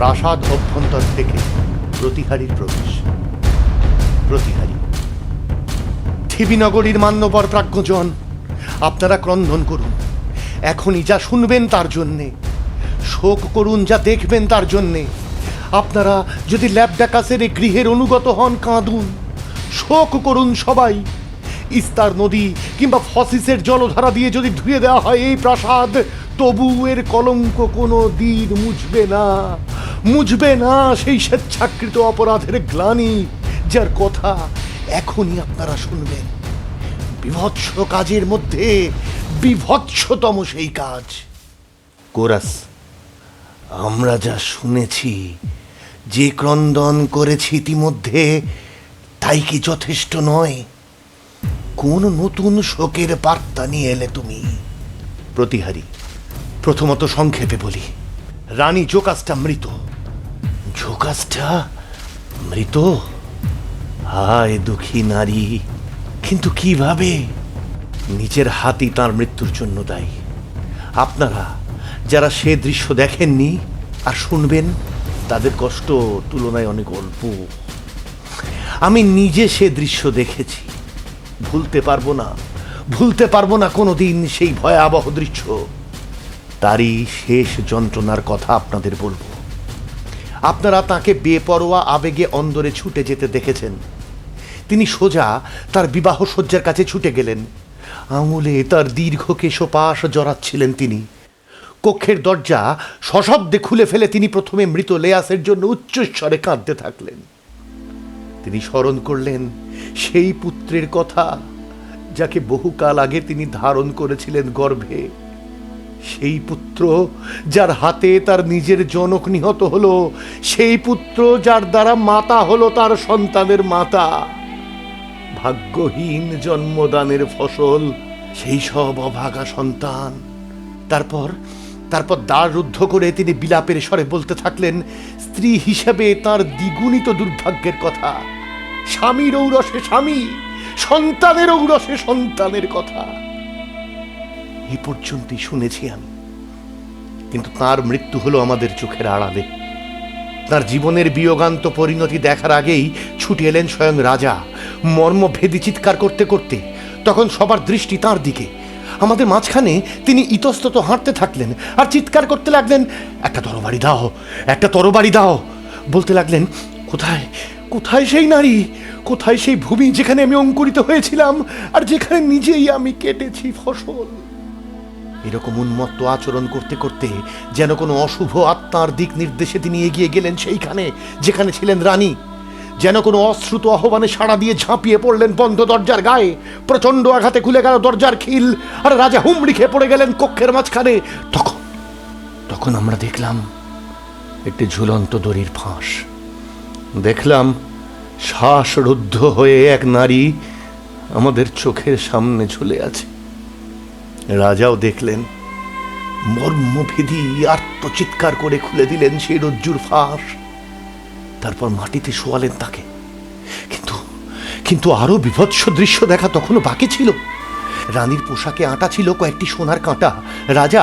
প্রাসাদ অভ্যন্তর থেকে প্রতিহারীর প্রবেশ। প্রতিহারী, দেবীনগরীর মান্যবর প্রাজ্ঞজন, আপনারা ক্রন্দন করুন, এখনই যা শুনবেন তার জন্যে, শোক করুন যা দেখবেন তার জন্যে। আপনারা যদি ল্যাবডাকাসের এই গৃহের অনুগত হন, কাঁদুন, শোক করুন সবাই। ইস্তার নদী কিংবা ফসিসের জলধারা দিয়ে যদি ধুয়ে দেওয়া হয় এই প্রাসাদ, তবু এর কলঙ্ক কোনো দিন মুছবে না, মুছবে না সেই স্বেচ্ছাকৃত অপরাধের গ্লানি যার কথা এখনই আপনারা শুনবেন। বিভৎস কাজের মধ্যে বিভৎসতম সেই কাজ। কোরাস, আমরা যা শুনেছি, যে ক্রন্দন করেছি ইতিমধ্যে, তাই কি যথেষ্ট নয়? কোন নতুন শোকের বার্তা নিয়ে এলে তুমি? প্রতিহারী, প্রথমত সংক্ষেপে বলি, রানী জোকাস্টা মৃত। জোকাস্টা মৃত? হায় দুঃখী নারী, কিন্তু কিভাবে? নিজের হাতই তার মৃত্যুর জন্য দায়ী। আপনারা যারা সে দৃশ্য দেখেননি আর শুনবেন, তাদের কষ্ট তুলনায় অনেক অল্প। আমি নিজে সে দৃশ্য দেখেছি, ভুলতে পারবো না, ভুলতে পারবো না কোনোদিন সেই ভয়াবহ দৃশ্য। তারই শেষ যন্ত্রণার কথা আপনাদের বলবো। আপনারা তাকে বেপরোয়া আবেগে অন্দরে ছুটে যেতে দেখেছেন। তিনি সোজা তার বিবাহ শয্যার কাছে ছুটে গেলেন, আঙুলে তার দীর্ঘ কেশপাশ জড়াচ্ছিলেন তিনি। কক্ষের দরজা সশব্দে খুলে ফেলে তিনি প্রথমে মৃত লেয়াসের জন্য উচ্চস্বরে কাঁদতে থাকলেন। তিনি স্মরণ করলেন সেই পুত্রের কথা যাকে বহুকাল আগে তিনি ধারণ করেছিলেন গর্ভে। সেই পুত্র যার হাতে তার নিজের জনক নিহত হলো, সেই পুত্র যার দ্বারা মাতা হলো তার সন্তানের মাতা। ভাগ্যহীন জন্মদানের ফসল সেই সব অভাগা সন্তান। তারপর দ্বার রুদ্ধ করে তিনি বিলাপের স্বরে বলতে থাকলেন স্ত্রী হিসেবে তার দ্বিগুণিত দুর্ভাগ্যের কথা, স্বামীর ঔরসে স্বামী, সন্তানের ঔরসে সন্তানের কথা। এই পর্যন্তই শুনেছি আমি, কিন্তু তার মৃত্যু হলো আমাদের চোখের আড়ালে। তার জীবনের বিয়োগান্ত পরিণতি দেখার আগেই ছুটে এলেন স্বয়ং রাজা, মর্মভেদী চিৎকার করতে করতে। তখন সবার দৃষ্টি তার দিকে। আমাদের মাঝখানে তিনি ইতস্তত হাঁটতে থাকলেন আর চিৎকার করতে লাগলেন, একটা তরবারি দাও, একটা তরবারি দাও। বলতে লাগলেন, কোথায় কোথায় সেই নারী, কোথায় সেই ভূমি যেখানে আমি অঙ্কুরিত হয়েছিলাম আর যেখানে নিজেই আমি কেটেছি ফসল। এরকম উন্মত্ত আচরণ করতে করতে যেন কোনো অশুভ আত্মার দিক নির্দেশে তিনি এগিয়ে গেলেন সেইখানে যেখানে ছিলেন রানী। যেন কোনো অশ্রুত আহ্বানে সাড়া দিয়ে ঝাঁপিয়ে পড়লেন বন্ধ দরজার গায়ে। প্রচন্ড আঘাতে খুলে গেল দরজার খিল আর রাজা হুমড়ি খেয়ে পড়ে গেলেন কক্ষের মাঝখানে। তখন আমরা দেখলাম একটি ঝুলন্ত দড়ির ফাঁস। দেখলাম শ্বাসরুদ্ধ হয়ে এক নারী আমাদের চোখের সামনে ঝুলে আছে। রাজাও দেখলেন, মর্মভেদী আর্তচিৎকার করে খুলে দিলেন সেই রজ্জুর ফাঁস। তারপর মাটিতে শোয়ালেন তাকে। কিন্তু আরো বিভৎস দৃশ্য দেখা তখনও বাকি ছিল। রানীর পোশাকে আঁটা ছিল কয়েকটি সোনার কাঁটা। রাজা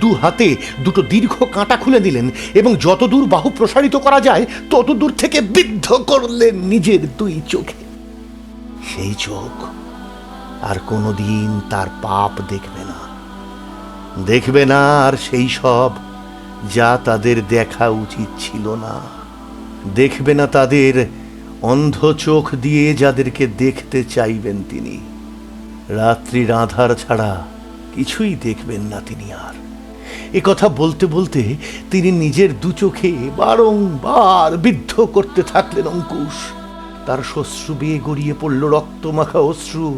দু হাতে দুটো দীর্ঘ কাঁটা খুলে দিলেন এবং যতদূর বাহু প্রসারিত করা যায় ততদূর থেকে বিদ্ধ করলেন নিজের দুই চোখে। সেই চোখ আর কোনোদিন তার পাপ দেখবে না আর সেই সব যা তাদের দেখা উচিত ছিল না। দেখবে না তাদের অন্ধ চোখ দিয়ে যাদেরকে দেখতে চাইবেন তিনি। রাত্রির আধার ছাড়া কিছুই দেখবেন না তিনি আর। এ কথা বলতে বলতে তিনি নিজের দু চোখে বারংবার বিদ্ধ করতে থাকলেন অঙ্কুশ। তার শ্বশ্রু বেয়ে গড়িয়ে পড়ল রক্তমাখা অশ্রু।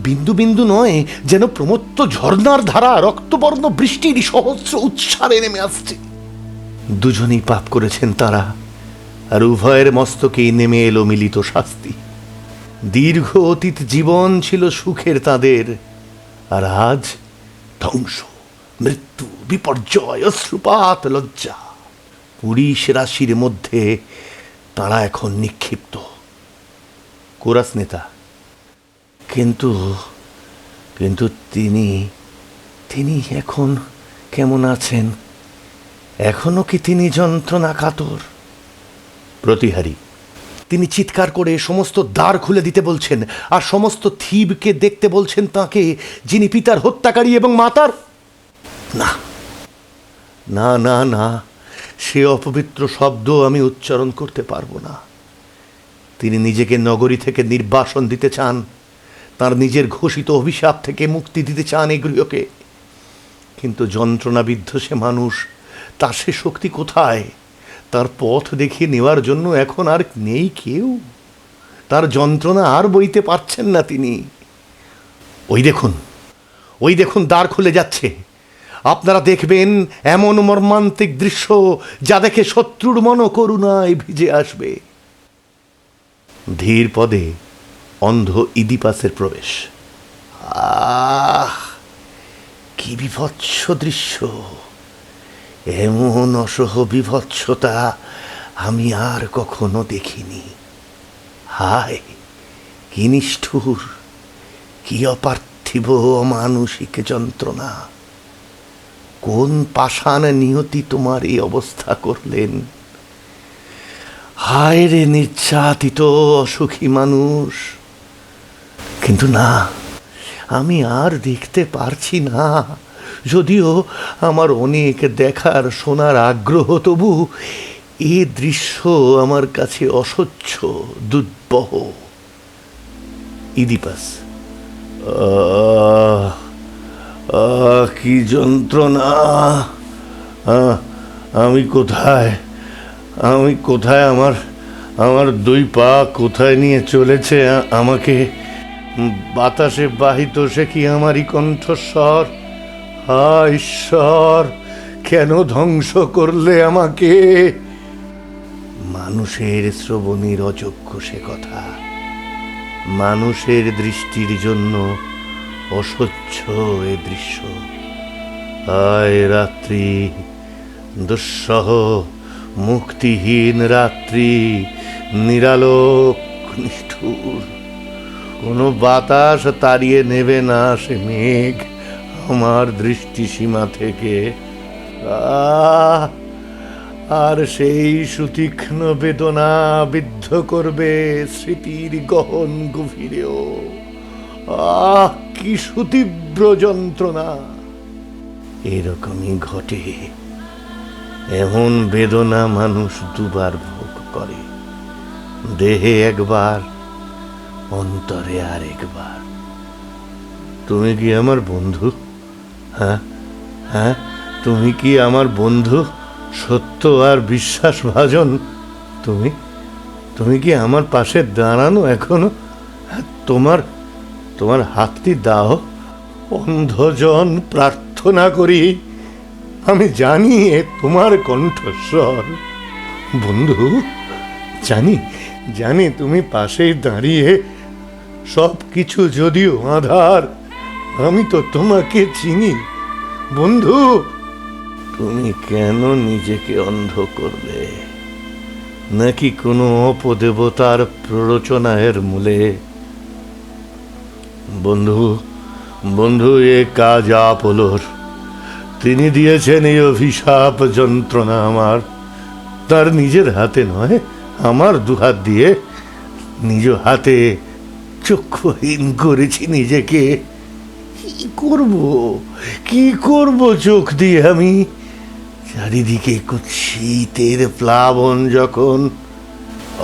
বিন্দু বিন্দু নয়, যেন প্রমত্ত ঝর্ণার ধারা রক্তবর্ণ বৃষ্টির সহস্র উচ্ছ্বারে নেমে আসছে। দুজনেই পাপ করেছেন তারা, আর উভয়ের মস্তকেই নেমে এলো মিলিত শাস্তি। দীর্ঘ অতীত জীবন ছিল সুখের তাদের, আর আজ ধ্বংস, মৃত্যু, বিপর্যয়, অশ্রুপাত, লজ্জা। ২০ রাশির মধ্যে তারা এখন নিক্ষিপ্ত। কোরাস নেতা, কিন্তু তিনি এখন কেমন আছেন? এখনো কি তিনি যন্ত্রণা কাতর? প্রতিহারী: তিনি চিৎকার করে সমস্ত দ্বার খুলে দিতে বলছেন, আর সমস্ত থিবকে দেখতে বলছেন তাকে, যিনি পিতার হত্যাকারী এবং মাতার। না না না না, সে অপবিত্র শব্দ আমি উচ্চারণ করতে পারবো না। তিনি নিজেকে নগরী থেকে নির্বাসন দিতে চান, তার নিজের ঘোষিত অভিশাপ থেকে মুক্তি দিতে চান এই গৃহকে। কিন্তু যন্ত্রণাবিদ্ধ সে মানুষ, তার সে শক্তি কোথায়? তার পথ দেখিয়ে নেওয়ার জন্য এখন আর নেই কেউ। তার যন্ত্রণা আর বইতে পারছেন না তিনি। ওই দেখুন দ্বার খুলে যাচ্ছে। আপনারা দেখবেন এমন মর্মান্তিক দৃশ্য যা দেখে শত্রুর মনও করুণায় ভিজে আসবে। ধীর পদে অন্ধ ইদিপাসের প্রবেশ। আহ, কি বিভৎস দৃশ্য! এমন অসহ বিভৎসতা আমি আর কখনো দেখিনি। হায়, কি নিষ্ঠুর, কি অপার্থিব অমানুষিক যন্ত্রণা! কোন পাষাণ নিয়তি তোমার এই অবস্থা করলেন? হায় রে নির্যাতিত অসুখী মানুষ! কিন্তু না, আমি আর দেখতে পারছি না। যদিও আমার অনেক দেখার শোনার আগ্রহ, তবু এ দৃশ্য আমার কাছে অসহ্য, দুর্বহ। ইদিপাস: কি যন্ত্রণা! আমি কোথায়? আমার দুই পা কোথায় নিয়ে চলেছে আমাকে? বাতাসে বাহিত সে কি আমারই কণ্ঠস্বর? হায় ঈশ্বর, কেন ধ্বংস করলে আমাকে? মানুষের শ্রবণের অযোগ্য সে কথা, মানুষের দৃষ্টির জন্য অসহ্য এ দৃশ্য। হায় রাত্রি, দুঃসহ মুক্তিহীন রাত্রি, নিরালোক নিষ্ঠুর। কোনো বাতাস তাড়িয়ে নেবে না সে মেঘ আমার দৃষ্টিসীমা থেকে। আর সেই সুতীক্ষ্ণ বেদনা বিদ্ধ করবে স্মৃতির গহন গভীরেও। কি সুতীব্র যন্ত্রণা! এরকমই ঘটে। এমন বেদনা মানুষ দুবার ভোগ করে, দেহে একবার, অন্তরে আর একবার। তুমি কি আমার বন্ধু? হ্যাঁ, তুমি কি আমার বন্ধু, সত্য আর বিশ্বাসভাজন? তুমি কি আমার পাশে দাঁড়ানো এখনো? তোমার হাতটি দাও, অন্ধজন প্রার্থনা করি। আমি জানি এ তোমার কণ্ঠস্বর। বন্ধু, জানি তুমি পাশেই দাঁড়িয়ে। সব কিছু যদিও আঁধার, আমি তো তোমাকে চিনি। বন্ধু, তুমি কেন নিজেকে অন্ধ করলে? নাকি কোনো অপদেবতার প্ররোচনার মূলে? বন্ধু, এ কাজ আপলোর। তিনি দিয়েছেন এই অভিশাপ যন্ত্রণা আমার। তার নিজের হাতে নয়, আমার দুহাত দিয়ে নিজ হাতে চক্ষুহীন করেছি নিজেকে। কি করব চোখ দিয়ে আমি? চারিদিকে কুৎসিতের প্লাবন যখন,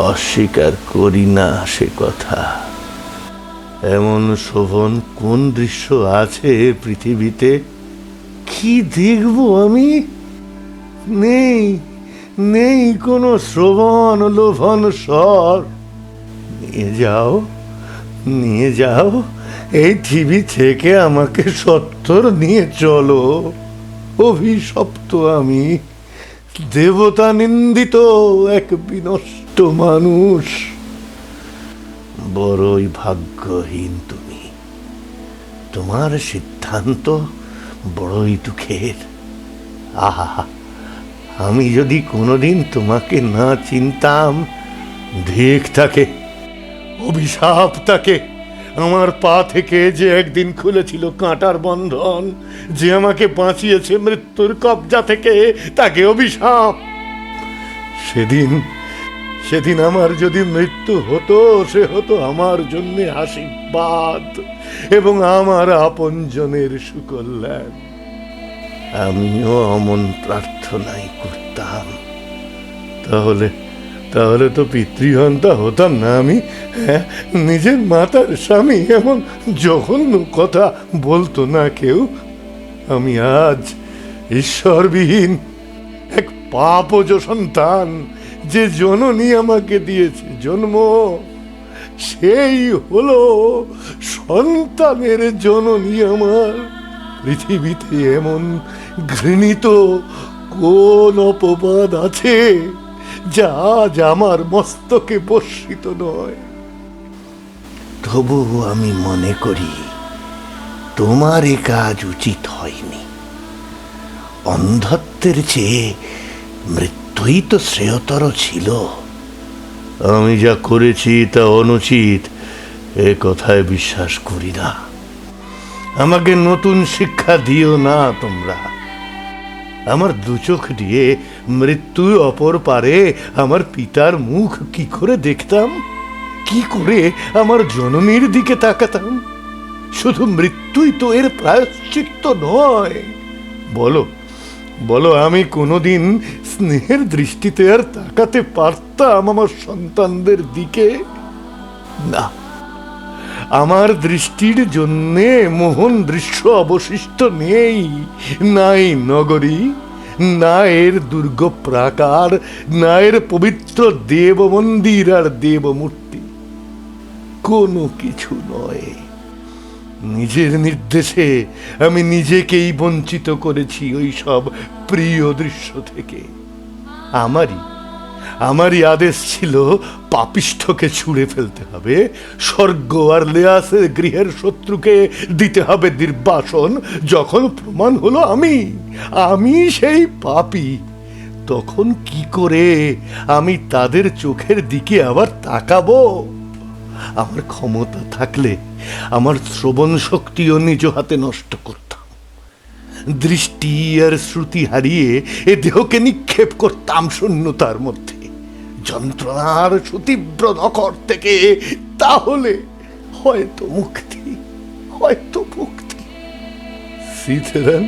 অস্বীকার করি না সে কথা। এমন শোভন কোন দৃশ্য আছে পৃথিবীতে? কি দেখব আমি? নেই কোনো শ্রবণ লোভন স্বর। নিয়ে যাও এই পৃথিবী থেকে আমাকে সত্তর নিয়ে চলো। অভিশপ্ত আমি, দেবতা নিন্দিত এক বিনষ্ট মানুষ। বড়ই ভাগ্যহীন তুমি। তোমার সিদ্ধান্ত বড়ই দুঃখের। আহা, আমি যদি কোনোদিন তোমাকে না চিনতাম। ধিক থাকে, অভিশাপ থাকে, আমার পা থেকে যে একদিন খুলেছিল কাঁটার বন্ধন, যে আমাকে বাঁচিয়েছে মৃত্যুর কবজা থেকে, তাকে অভিশাপ। সেদিন সেদিন আমার যদি মৃত্যু হতো, সে হতো আমার জন্য আশীর্বাদ এবং আমার আপনজনের সুকল্যাণ। আমিও অমন প্রার্থনাই করতাম। তাহলে তাহলে তো পিতৃহন্তা হতাম না আমি। হ্যাঁ, নিজের মাতার স্বামী এমন জঘন্য কথা বলতো না কেউ। আমি আজ ঈশ্বরবিহীন এক পাপজ সন্তান। যে জননী আমাকে দিয়েছে জন্ম, সেই হলো সন্তানের জননী আমার। পৃথিবীতে এমন ঘৃণিত কোন অপবাদ আছে যা আজ আমার মস্তকে বর্ষিত নয়? তবু আমি মনে করি তোমার এ কাজ উচিত হয়নি। অন্ধত্বের চেয়ে মৃত্যুই তো শ্রেয়তর ছিল। আমি যা করেছি তা অনুচিত, এ কথায় বিশ্বাস করি না। আমাকে নতুন শিক্ষা দিও না তোমরা। আমার দু চোখ দিয়ে মৃত্যুর অপর পারে আমার পিতার মুখ কি করে দেখতাম, কি করে আমার জননীর দিকে তাকাতাম? শুধু মৃত্যুই তো এর প্রায়শ্চিত্ত নয়। বলো বলো, আমি কোনোদিন স্নেহের দৃষ্টিতে আর তাকাতে পারতাম আমার সন্তানদের দিকে? না, আমার দৃষ্টির জন্যে মোহন দৃশ্য অবশিষ্ট নেই। নাই নগরী, না এর দুর্গ প্রাকার, না এর পবিত্র দেব মন্দির আর দেবমূর্তি। কোনো কিছু নয়। নিজের নির্দেশে আমি নিজেকেই বঞ্চিত করেছি ওই সব প্রিয় দৃশ্য থেকে। আমারই আদেশ ছিল পাপিষ্ঠকে ছুঁড়ে ফেলতে হবে, স্বর্গ আর লেয়াসের গৃহের শত্রুকে দিতে হবে নির্বাসন। যখন প্রমাণ হলো আমি সেই পাপী, তখন কি করে আমি তাদের চোখের দিকে আবার তাকাবো? আমার ক্ষমতা থাকলে আমার শ্রবণ শক্তিও নিজ হাতে নষ্ট করতাম। দৃষ্টি আর শ্রুতি হারিয়ে এ দেহকে নিক্ষেপ করতাম শূন্যতার মধ্যে, যন্ত্রণার সুতীব্র নখর থেকে। তাহলে হয়তো মুক্তি, হয়তো মুক্তি। সিথেরান,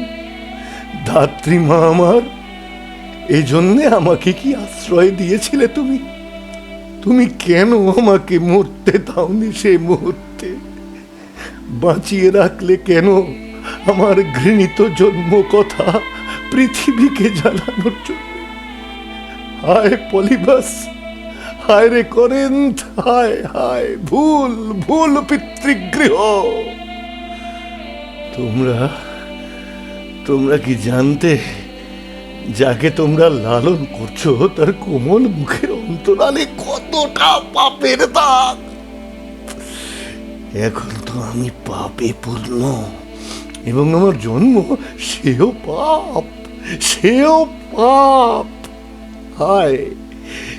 ধাত্রীমা আমার, এজন্যে আমাকে কি আশ্রয় দিয়েছিলে তুমি? তুমি কেন আমাকে মরতে দাওনি সে মুহূর্তে? বাঁচিয়ে রাখলে কেন আমার ঘৃণিত জন্ম কথা পৃথিবীকে জানানোর জন্য? হায় পলিবাস, হায় রে করিন্থ, হায় হায় ভুল ভুল পিতৃগৃহ। তোমরা কি জানতে যাকে তোমরা লালন করছো তার কোমল মুখের অন্তরালে কতটা পাপের দাগ? এখন তো আমি পাপে পূর্ণ এবং আমার জন্ম সেও পাপ, সেও পাপ। হায়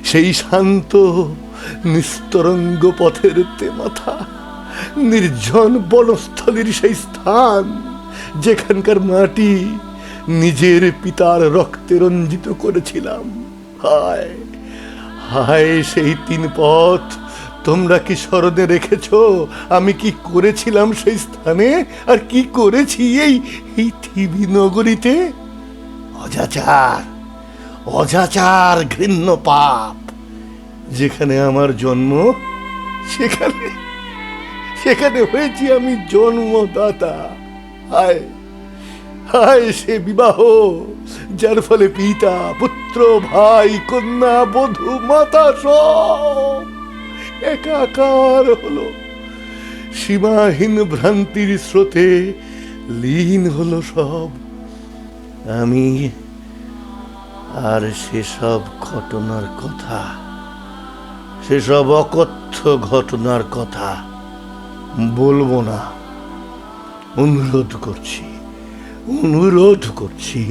সেই শান্ত নিস্তরঙ্গ পথের তেমাথা, নির্জন বনস্থলীর সেই স্থান যেখানকার মাটি নিজের পিতার রক্তে রঞ্জিত করেছিলাম। হায় হায় সেই 3 পথ তোমরা কি স্মরণে রেখেছ? আমি কি করেছিলাম সেই স্থানে, আর কি করেছি এই থিবি নগরীতে? অজাচার ঘৃণ্য পাপ। যেখানে আমার জন্ম সেখানে হয়েছি আমি জন্মদাতা। হায় হায় সে বিবাহ যার ফলে পিতা, পুত্র, ভাই, কন্যা, বধূ, মাতা সব একাকার হলো। সীমাহীন ভ্রান্তির স্রোতে লীন হলো সব। আমি আর সেসব ঘটনার কথা, সেসব অকথ্য ঘটনার কথা বলবো না। অনুরোধ করছি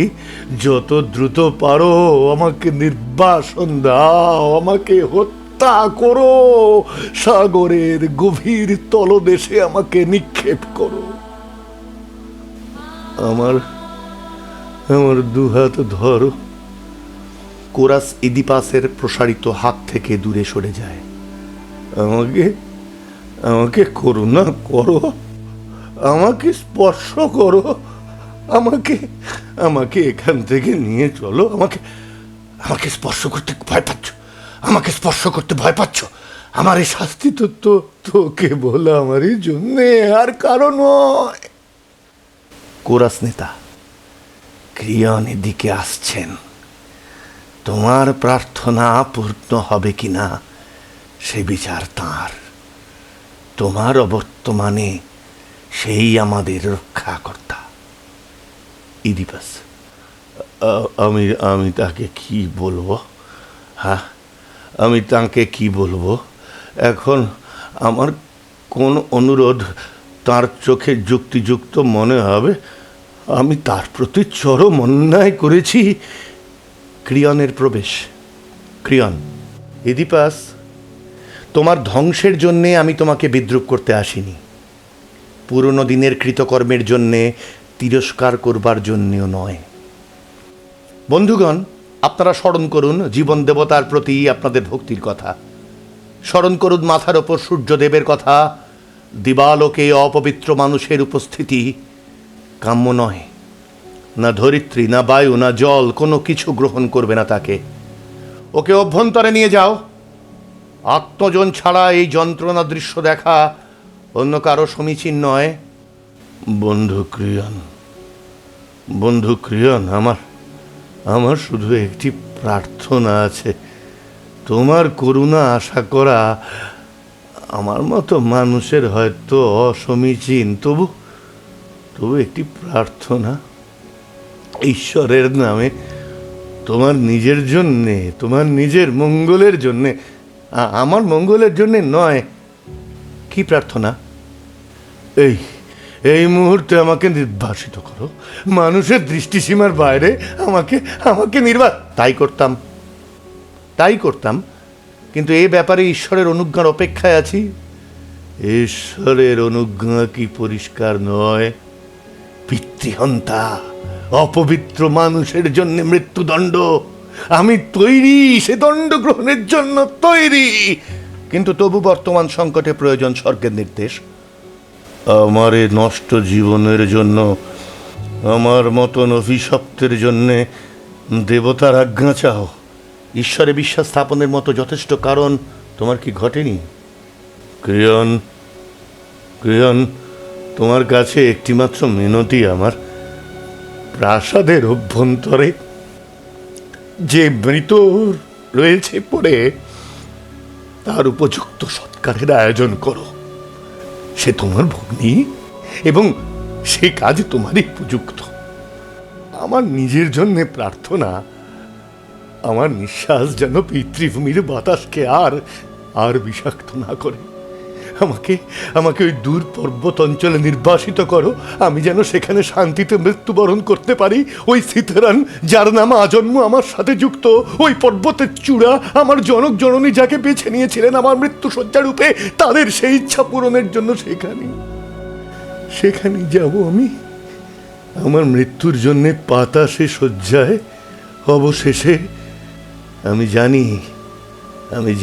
যত দ্রুত পারো আমাকে নির্বাসন দাও, আমাকে হত্যা হত্যা করো, সাগরের গভীর তলদেশে আমাকে নিক্ষেপ করো। আমার আমার দুহাত ধরো। কোরাস ইদিপাসের প্রসারিত হাত থেকে দূরে সরে যায়। আমাকে আমাকে করুণা করো, আমাকে স্পর্শ করো, আমাকে আমাকে এখান থেকে নিয়ে চলো। আমাকে আমাকে স্পর্শ করতে ভয় পাচ্ছ, আমাকে স্পর্শ করতে ভয় পাচ্ছ। আমার এই শাস্তি তো কেবল আমারই জন্যে, আর কারণ নয়। কোরাস নেতা ক্রিয়ন এদিকে আসছেন। তোমার প্রার্থনা পূর্ণ হবে কিনা সে বিচার তাঁর। তোমার অবর্তমানে সেই আমাদের রক্ষাকর্তা। ইদিপাস, আমি আমি তাকে কি বলবো? হ্যাঁ, আমি তাকে কি বলবো? এখন আমার কোন অনুরোধ তার চোখে যুক্তিযুক্ত মনে হবে? আমি তার প্রতি চরম অন্যায় করেছি। ক্রিয়নের প্রবেশ। ক্রিয়ন, ইদিপাস, তোমার ধ্বংসের জন্যে আমি তোমাকে বিদ্রুপ করতে আসিনি, পুরনো দিনের কৃতকর্মের জন্যে তিরস্কার করবার জন্যেও নয়। বন্ধুগণ, আপনারা স্মরণ করুন জীবন দেবতার প্রতি আপনাদের ভক্তির কথা। স্মরণ করুন মাথার ওপর সূর্যদেবের কথা। দিবালোকে অপবিত্র মানুষের উপস্থিতি কাম্য নয়। না ধরিত্রী, না বায়ু, না জল কোনো কিছু গ্রহণ করবে না তাকে। ওকে অভ্যন্তরে নিয়ে যাও। আত্মজন ছাড়া এই যন্ত্রণা দৃশ্য দেখা অন্য কারো সমীচীন নয়। বন্ধু ক্রিয়ন, বন্ধু ক্রিয়ন, আমার শুধু একটি প্রার্থনা আছে। তোমার করুণা আশা করা আমার মতো মানুষের হয়তো অসমীচীন, তবু একটি প্রার্থনা। ঈশ্বরের নামে, তোমার নিজের জন্যে, তোমার নিজের মঙ্গলের জন্যে, আমার মঙ্গলের জন্যে নয়। কি প্রার্থনা? এই মুহূর্তে আমাকে নির্বাসিত করো, মানুষের দৃষ্টিসীমার বাইরে আমাকে তাই করতাম, কিন্তু এই ব্যাপারে ঈশ্বরের অনুজ্ঞার অপেক্ষায় আছি। ঈশ্বরের অনুজ্ঞা কি পরিষ্কার নয়? পিতৃহন্তা, অপবিত্র মানুষের জন্য মৃত্যুদণ্ড। আমি তৈরি, সে দণ্ড গ্রহণের জন্য তৈরি, কিন্তু তবু বর্তমান সংকটে প্রয়োজন স্বর্গের নির্দেশ। আমার এ নষ্ট জীবনের জন্য, আমার মতন অভিশপ্তের জন্যে দেবতার আজ্ঞা চাও। ঈশ্বরে বিশ্বাস স্থাপনের মতো যথেষ্ট কারণ তোমার কি ঘটেনি? ক্রিয়ন, তোমার কাছে একটিমাত্র মিনতি আমার। প্রাসাদের অভ্যন্তরে যে মৃত রয়েছে পড়ে, তার উপযুক্ত সৎকারের আয়োজন করো। সে তোমার ভগ্নী এবং সে কাজ তোমারই উপযুক্ত। আমার নিজের জন্যে প্রার্থনা, আমার নিঃশ্বাস যেন পিতৃভূমির বাতাসকে আর বিষাক্ত না করে। আমাকে ওই দূর পর্বত অঞ্চলে নির্বাসিত করো। আমি যেন সেখানে শান্তিতে মৃত্যুবরণ করতে পারি। ওই সিথরান, যার নাম আজন্ম আমার সাথে যুক্ত, ওই পর্বতের চূড়া, আমার জনক জননী যাকে বেছে নিয়েছিলেন আমার মৃত্যুশয্যা রূপে, তাদের সেই ইচ্ছা পূরণের জন্য সেখানে যাব আমি। আমার মৃত্যুর জন্যে পাতা সে শয্যায়। অবশেষে আমি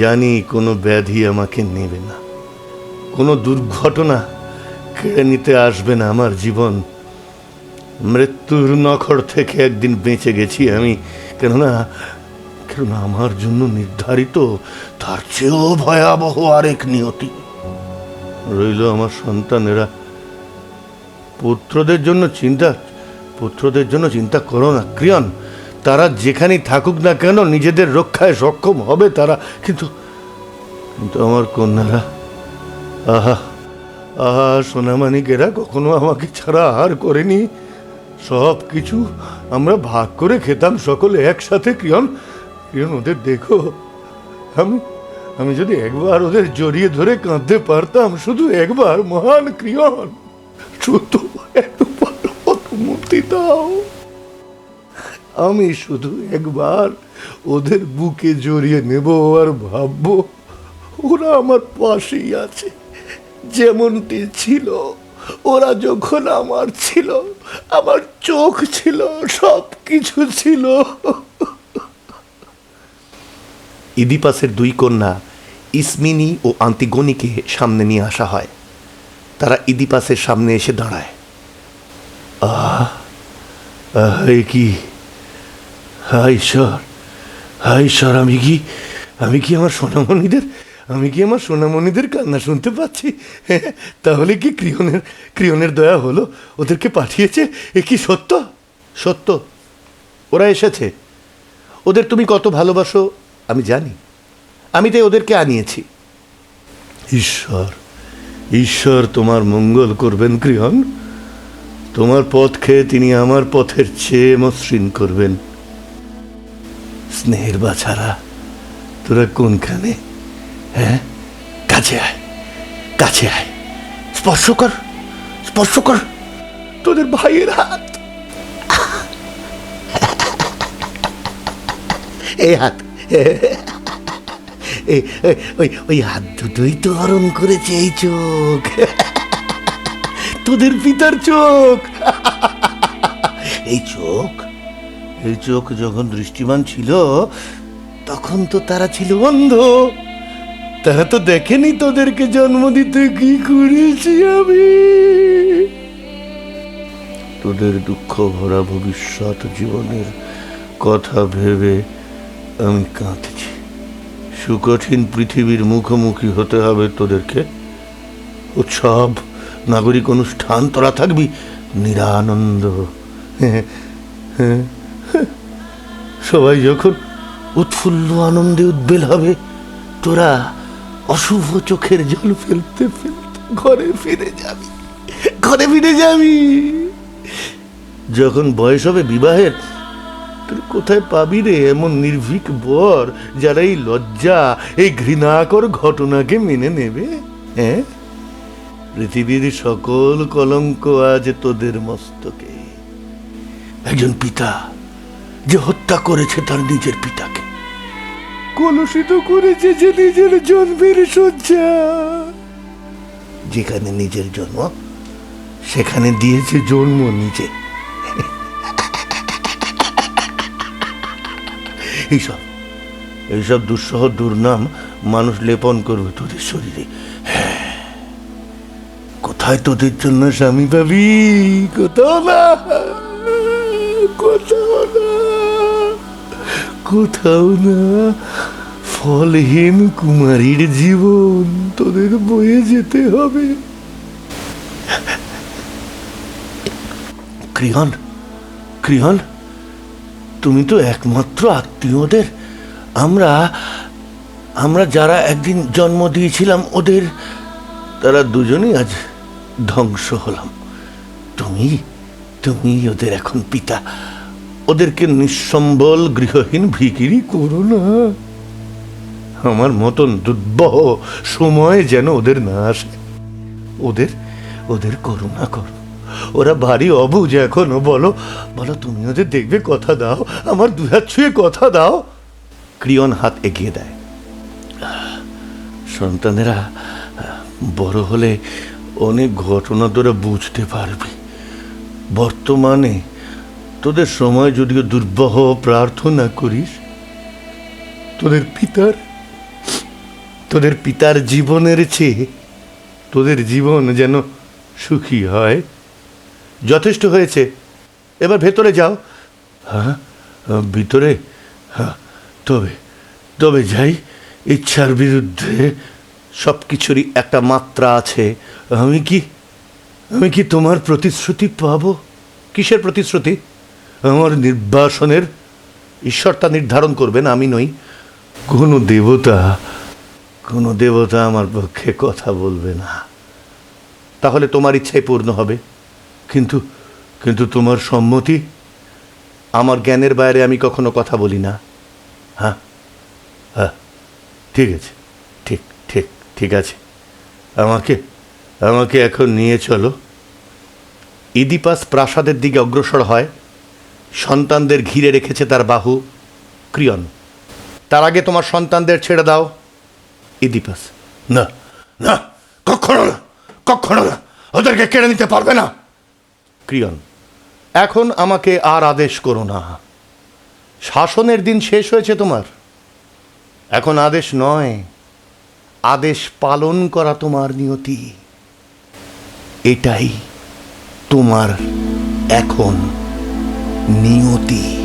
জানি কোনো ব্যাধি আমাকে নেবে না, কোনো দুর্ঘটনা কেড়ে নিতে আসবে না আমার জীবন। মৃত্যুর নখর থেকে একদিন বেঁচে গেছি আমি, কেননা আমার জন্য নির্ধারিত তার চেয়েও ভয়াবহ আরেক নিয়তি রইল আমার সন্তানেরা। পুত্রদের জন্য চিন্তা করো না ক্রিয়ন। তারা যেখানেই থাকুক না কেন নিজেদের রক্ষায় সক্ষম হবে তারা, কিন্তু আমার কন্যারা, আহা সোনামানিকেরা কখনো আমাকে ছাড়া আহার করেনি। সব কিছু আমরা ভাগ করে খেতাম সকলে একসাথে। ক্রিয়ন, ওদের দেখো। আমি যদি একবার ওদের জড়িয়ে ধরে কাঁদতে পারতাম, শুধু একবার, মহান ক্রিয়ন, শুধু একবার অনুমতি দাও। আমি শুধু একবার ওদের বুকে জড়িয়ে নেব আর ভাববো ওরা আমার পাশেই আছে, যেমনটি ছিল ওরা যখন আমার ছিল, আমার চোখ ছিল, সব কিছু ছিল। ইদিপাসের দুই কন্যা ইসমিনি ও আন্তিগোনিকে সামনে নিয়ে আসা হয়। তারা ইদিপাসের সামনে এসে দাঁড়ায়। কি হায় ঈশ্বর, হায় ঈশ্বর, আমি কি আমার সোনামণিদের কান্না শুনতে পাচ্ছি? তাহলে কি ক্রিয়নের দয়া হলো, ওদেরকে পাঠিয়েছে? এ কি সত্য? সত্য, ওরা এসেছে। ওদের তুমি কত ভালোবাসো আমি জানি, আমি তাই ওদেরকে আনিয়েছি। ঈশ্বর তোমার মঙ্গল করবেন ক্রিয়ন। তোমার পথকে তিনি আমার পথের চেয়ে মসৃণ করবেন। স্নেহের বাছারা, তোরা কোনখানে? হ্যাঁ, কাছে আয়, কাছে আয়, স্পর্শ কর তোদের ভাইয়ের হাত। এই হাত, ওই হাত দুটোই তো হরণ করেছে এই চোখ, তোদের পিতার চোখ। এই চোখ যখন দৃষ্টিমান ছিল তখন তো তারা ছিল অন্ধ। তারা তো দেখেনি তোদেরকে জন্ম দিতে কি করেছি আমি। তোদের দুঃখ ভরা ভবিষ্যৎ জীবনের কথা ভেবে আমি কাঁদছি। সুকঠিন পৃথিবীর মুখোমুখি হতে হবে তোদেরকে। উৎসব, নাগরিক অনুষ্ঠান, তোরা থাকবি নিরানন্দ। সবাই যখন উৎফুল্ল আনন্দে উদ্বেল হবে, তোরা অশুভ চোখের জল ফেলতে ফেলতে ঘরে ফিরে যাবি। যখন বয়স হবে বিবাহের, তুই কোথায় পাবি রে এমন নির্ভীক বর যারা এই লজ্জা, এই ঘৃণাকর ঘটনাকে মেনে নেবে? হ্যাঁ, পৃথিবীর সকল কলঙ্ক আজ তোদের মস্তকে। একজন পিতা যে হত্যা করেছে তার নিজের পিতাকে, কলুষিত করেছে যে নিজের জন্মের শয্যা। যেখানে নিজের জন্ম, সেখানে দিয়েছে জন্ম নিজে। এইসব দুঃসহ দুর্নাম মানুষ লেপন করবে তোদের শরীরে। কোথায় তোদের জন্য স্বামী পাবি? কোথাও না। ফলহীন কুমারীর জীবন তোদের বয়ে যেতে হবে। ক্রিয়ন, তুমি তো একমাত্র আত্মীয়দের। আমরা যারা একদিন জন্ম দিয়েছিলাম ওদের, তারা দুজনেই আজ ধ্বংস হলাম। তুমি ওদের এখন পিতা। ওদেরকে নিঃসম্বল গৃহহীন ভিখিরি করো না। আমার মতন দুর্বহ সময় যেন ওদের না আসে। ওদের করুণা করো। ওরা ভারী অবুঝ এখনো। বলো, তুমি ওদের দেখবে, কথা দাও, আমার দুই হাত ছুঁয়ে কথা দাও। ক্রিয়ন হাত এগিয়ে দেয়। সন্তানেরা বড় হলে অনেক ঘটনা তোরা বুঝতে পারবি। বর্তমানে তোদের সময় যদিও দুর্বহ, প্রার্থনা করিস তোদের পিতার জীবনের চেয়ে তোদের জীবন যেন সুখী হয়। যথেষ্ট হয়েছে, এবার ভেতরে যাও। হ্যাঁ, ভিতরে? হ্যাঁ, তবে যাই। ইচ্ছার বিরুদ্ধে সব কিছুরই একটা মাত্রা আছে। আমি কি তোমার প্রতিশ্রুতি পাবো? কিসের প্রতিশ্রুতি? আমার নির্বাসনের। ঈশ্বর তা নির্ধারণ করবেন, আমি নই। কোনো দেবতা আমার পক্ষে কথা বলবে না। তাহলে তোমার ইচ্ছাই পূর্ণ হবে। কিন্তু তোমার সম্মতি? আমার জ্ঞানের বাইরে আমি কখনো কথা বলি না। হ্যাঁ, ঠিক আছে, ঠিক আছে। আমাকে এখন নিয়ে চলো। ইদিপাস প্রাসাদের দিকে অগ্রসর হয়। সন্তানদের ঘিরে রেখেছে তার বাহু। ক্রিয়ন, তার আগে তোমার সন্তানদের ছেড়ে দাও। ইডিপাস। না না, কখনো না, কখনো না, ওদেরকে কেড়ে নিতে পারবে না। ক্রিয়ন, এখন আমাকে আর আদেশ করো না। শাসনের দিন শেষ হয়েছে তোমার। এখন আদেশ নয়, আদেশ পালন করা তোমার নিয়তি। এটাই তোমার এখন নিয়তি।